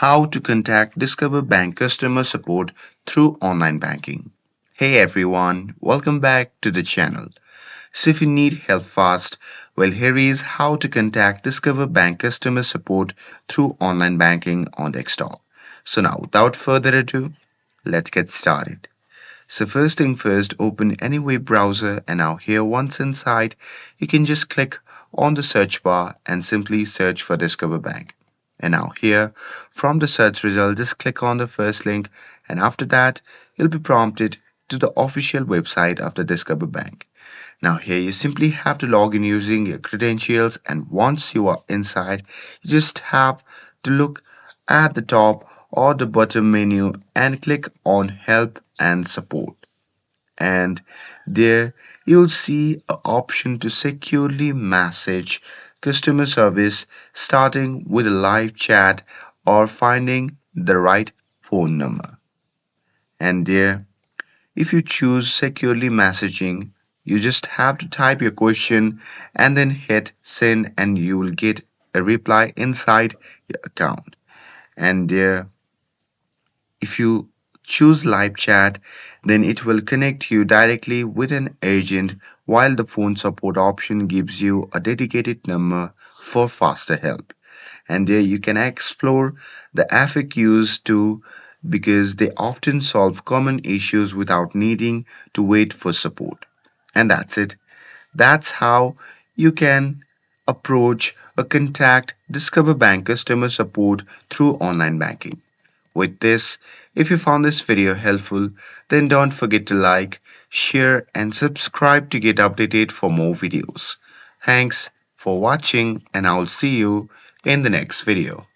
How to contact Discover Bank customer support through online banking. Hey everyone, welcome back to the channel. So if you need help fast, well here is how to contact Discover Bank customer support through online banking on desktop. So now without further ado, let's get started. So first thing first, open any web browser and now here once inside, you can just click on the search bar and simply search for Discover Bank. And now here from the search result, just click on the first link and after that, you'll be prompted to the official website of the Discover Bank. Now here you simply have to log in using your credentials and once you are inside, you just have to look at the top or the bottom menu and click on help and support. And there you'll see an option to securely message customer service starting with a live chat or finding the right phone number. And there if you choose securely messaging, you just have to type your question and then hit send and you will get a reply inside your account. And if you choose live chat, then it will connect you directly with an agent while the phone support option gives you a dedicated number for faster help. And there you can explore the FAQs too because they often solve common issues without needing to wait for support. And that's it. That's how you can approach or contact Discover Bank customer support through online banking. With this, if you found this video helpful, then don't forget to like, share, and subscribe to get updated for more videos. Thanks for watching, and I'll see you in the next video.